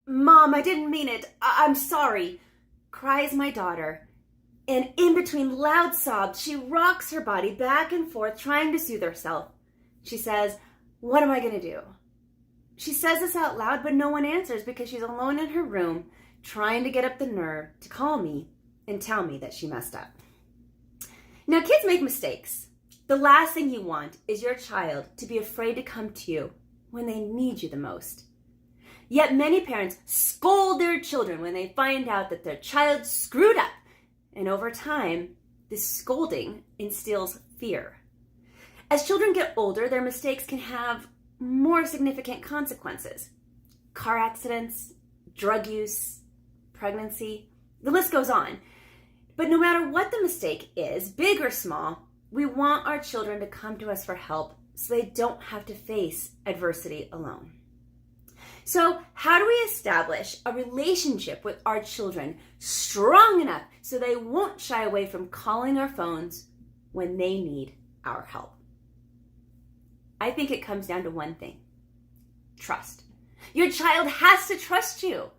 Mom, I didn't mean it. I'm sorry, cries my daughter. And in between loud sobs, she rocks her body back and forth, trying to soothe herself. She says, "What am I going to do?" She says this out loud, but no one answers because she's alone in her room, trying to get up the nerve to call me and tell me that she messed up. Now, kids make mistakes. The last thing you want is your child to be afraid to come to you when they need you the most. Yet many parents scold their children when they find out that their child screwed up. And over time, this scolding instills fear. As children get older, their mistakes can have more significant consequences. Car accidents, drug use, pregnancy, the list goes on. But no matter what the mistake is, big or small, we want our children to come to us for help so they don't have to face adversity alone. So how do we establish a relationship with our children strong enough so they won't shy away from calling our phones when they need our help? I think it comes down to one thing: trust. Your child has to trust you.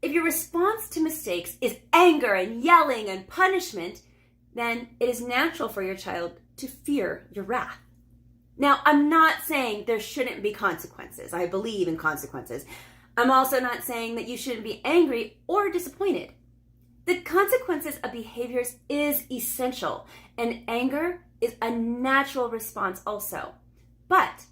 If your response to mistakes is anger and yelling and punishment, then it is natural for your child to fear your wrath. Now, I'm not saying there shouldn't be consequences. I believe in consequences. I'm also not saying that you shouldn't be angry or disappointed. The consequences of behaviors is essential, and anger is a natural response also. But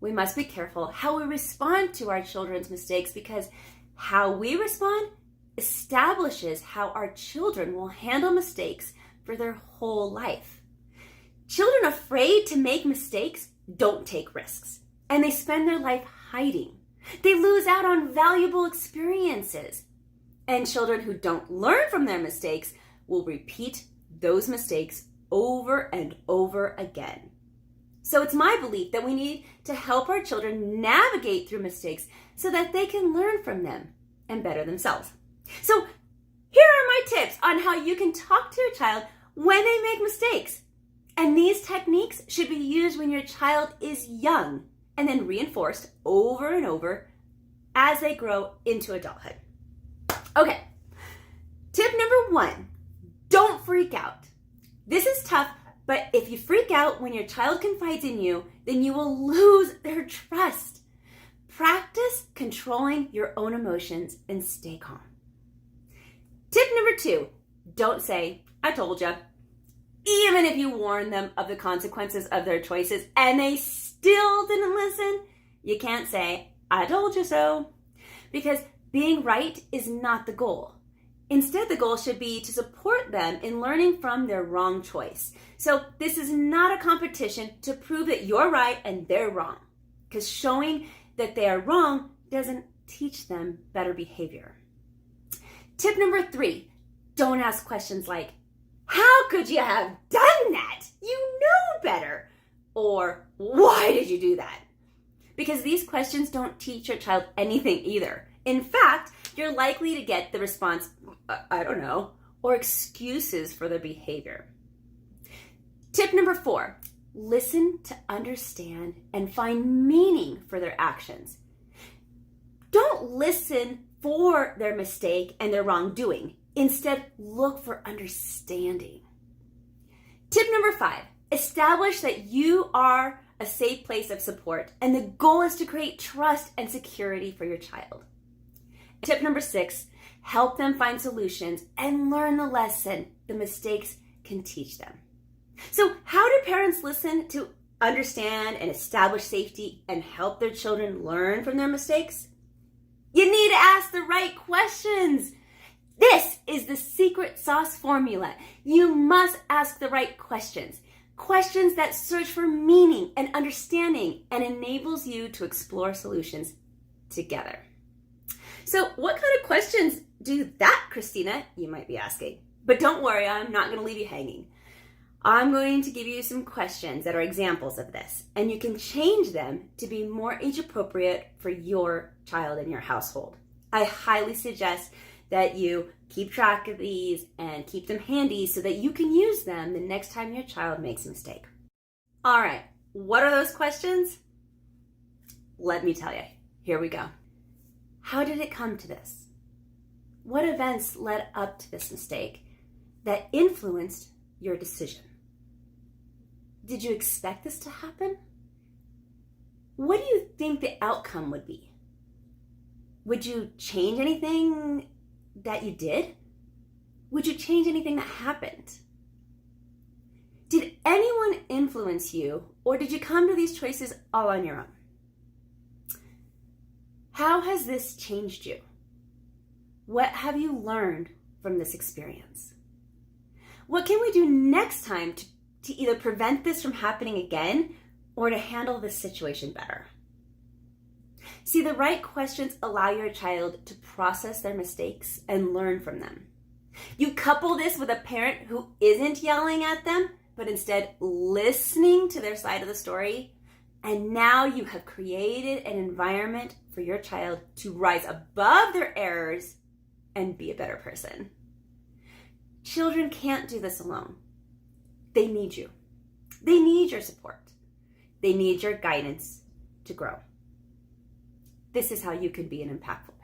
we must be careful how we respond to our children's mistakes, because how we respond establishes how our children will handle mistakes for their whole life. Children afraid to make mistakes don't take risks, and they spend their life hiding. They lose out on valuable experiences. And children who don't learn from their mistakes will repeat those mistakes over and over again. So it's my belief that we need to help our children navigate through mistakes so that they can learn from them and better themselves. So here are my tips on how you can talk to your child when they make mistakes. And these techniques should be used when your child is young and then reinforced over and over as they grow into adulthood. Okay, tip number 1, don't freak out. This is tough, but if you freak out when your child confides in you, then you will lose their trust. Practice controlling your own emotions and stay calm. Tip number 2, don't say, "I told ya." Even if you warn them of the consequences of their choices and they still didn't listen, you can't say, "I told you so," because being right is not the goal. Instead, the goal should be to support them in learning from their wrong choice. So this is not a competition to prove that you're right and they're wrong, because showing that they are wrong doesn't teach them better behavior. Tip number 3, don't ask questions like, "How could you have done that? You know better." Or, "Why did you do that?" Because these questions don't teach your child anything either. In fact, you're likely to get the response, "I don't know," or excuses for their behavior. Tip number 4, listen to understand and find meaning for their actions. Don't listen for their mistake and their wrongdoing. Instead, look for understanding. Tip number 5, establish that you are a safe place of support, and the goal is to create trust and security for your child. Tip number 6, help them find solutions and learn the lesson the mistakes can teach them. So how do parents listen to understand and establish safety and help their children learn from their mistakes? You need to ask the right questions. This is the secret sauce formula. You must ask the right questions. Questions that search for meaning and understanding and enables you to explore solutions together. So what kind of questions do that, Christina? You might be asking. But don't worry, I'm not going to leave you hanging. I'm going to give you some questions that are examples of this, and you can change them to be more age appropriate for your child and your household. I highly suggest that you keep track of these and keep them handy so that you can use them the next time your child makes a mistake. All right, what are those questions? Let me tell you. Here we go. How did it come to this? What events led up to this mistake that influenced your decision? Did you expect this to happen? What do you think the outcome would be? Would you change anything that you did? Would you change anything that happened? Did anyone influence you, or did you come to these choices all on your own? How has this changed you? What have you learned from this experience? What can we do next time to either prevent this from happening again or to handle this situation better? See, the right questions allow your child to process their mistakes and learn from them. You couple this with a parent who isn't yelling at them, but instead listening to their side of the story, and now you have created an environment for your child to rise above their errors and be a better person. Children can't do this alone. They need you. They need your support. They need your guidance to grow. This is how you can be an impactful